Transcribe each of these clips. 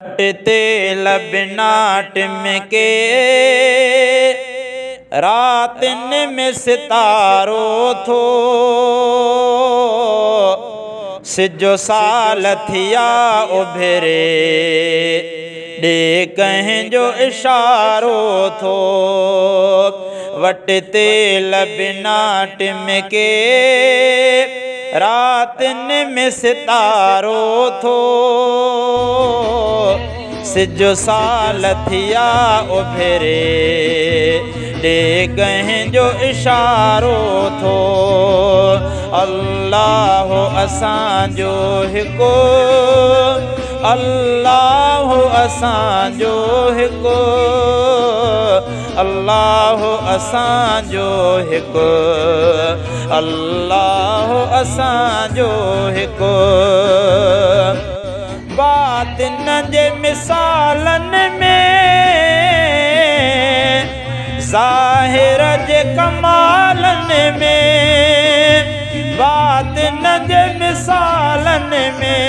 ते लबनाट में के रातिन में सितारो थो सिजो साल थिया उभरे डे कहीं जो इशारो थो वटते लबनाट में के रातिन में सितारो थो सिजो साल थिया उभरे डे कहीं जो इशारो थो अल्लाह असांजो हिको अल्लाह असांजो हिको अल्लाह असांजो हिको अल्लाह असांजो हिको बातिन जे मिसालन में ज़ाहिर जे कमालन में बातिन जे मिसालन में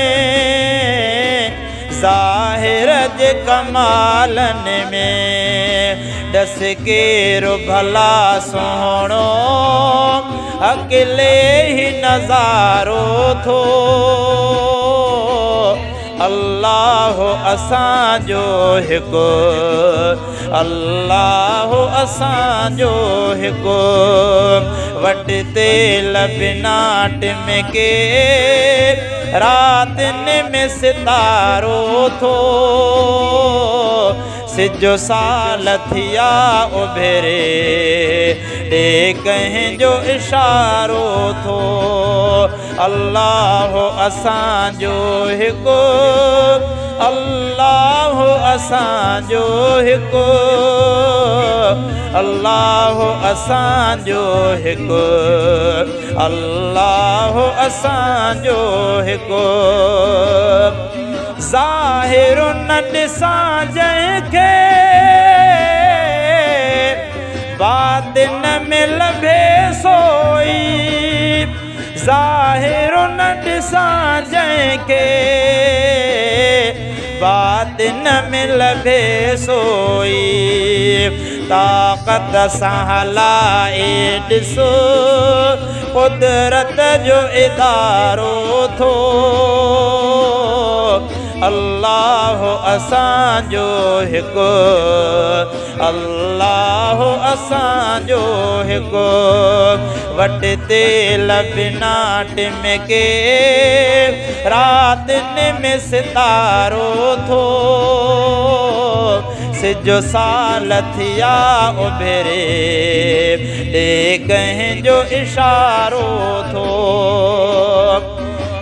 ज़ाहिर जे कमालन में दस केरो भला सोहणो अकेले ही नज़ारो थो अल्लाह असांजो हिको अल्लाह असांजो हिको वटते लबनाट में के रातिन में सितारो थो सिजो साल थिया उभरे डे कहीं जो इशारो थो अल्लाह असांजो हिको अल्लाह असांजो हिको अल्लाह असांजो हिको अल्लाह असांजो हिको ज़ाहिर न ॾिसां जंहिंखे बातिन में लभे सोई ज़ाहिर न ॾिसां जंहिंखे बातिन में लभे सोई ताक़त सां हलाए ॾिसो कुदरत जो इदारो थो अल्लाह असांजो हिको अल्लाह असांजो हिको वटते लबनाट में के रातिन में सितारो थो सिजो साल थिया उभरे डे कहीं जो इशारो थो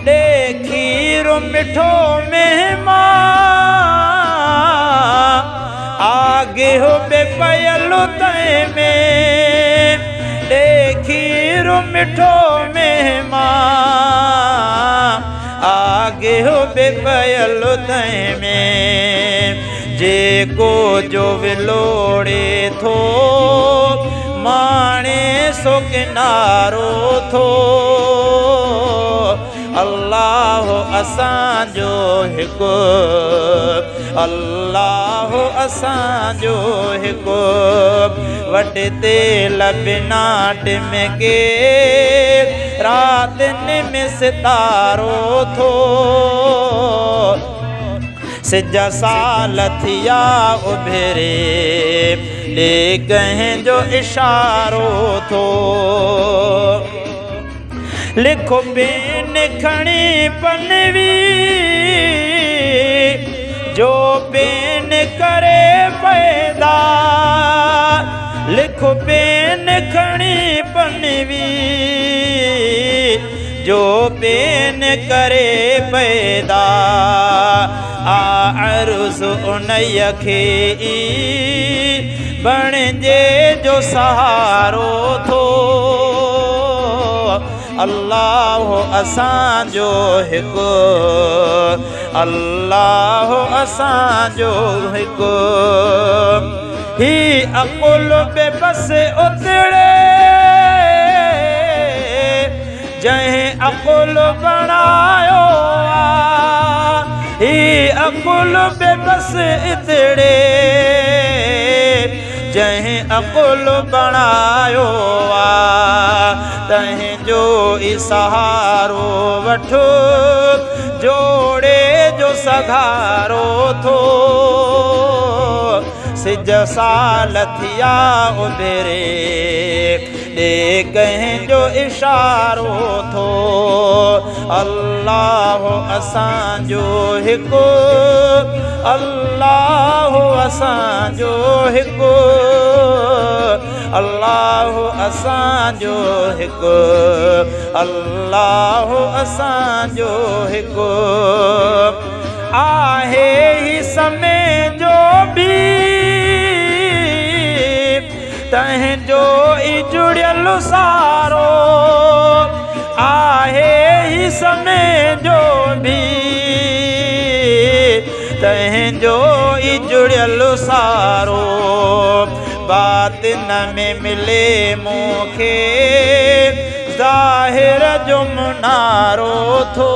डे खीर मिठो मेहमान आगे हो बेपयल तय में डे खीर मिठो मेहमान आगे हो बेपयल तय में जेको जो विलोड़े थो माणे सो किनारो थो अल्लाह असांजो हिको अल्लाह असांजो हिको वटते लबनाट में के रातिन में सितारो थो सिजा साल थिया उभरे डे कहीं जो इशारो थो लिखो पेन खणी पनवी जो पेन करे पैदा लिखो पेन खणी पनवी जो पेन करे पैदा अर्ज़ उनय खे बणिजे जो सहारो थो अल्लाह असांजो हिको अल्लाह असांजो हिको ही अकुल बेबस उतड़े जंहिं अकुल बणायो ही अकुल बेबस इतड़े जहीं अकुल बणायो तहीं जो सहारो वठो जोड़े जो सघारो थो सिज साल थिया उबेरे दे कहीं जो इशारो थो अल्लाह असांजो हिकु अल्लाह असांजो हिकु अल्लाह असांजो हिकु अल्लाह असांजो हिकु आहे ही समय जो भी तंहिंजो ई जुड़ियल सारो आहे ही समय जो भी तंहिंजो ई जुड़ियल सारो बातिन में मिले मूंखे ज़ाहिर जो मुनारो थो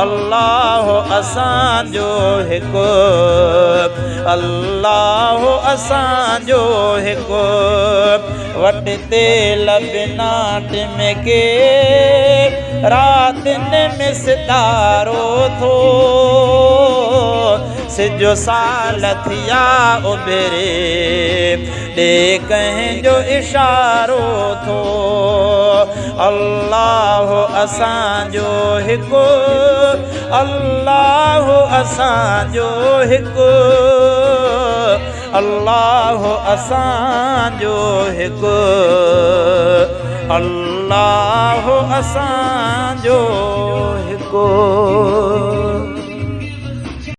अल्लाह असांजो हिकु अल्लाह असांजो हिकु वटते लबनाट में के रातिन में सितारो थो सिजो साल थिया उबेरे दे कहीं जो इशारो थो अल्लाह असांजो हिकु अल्लाह असांजो हिकु अल्लाह असांजो हिकु अल्लाह असांजो हिकु।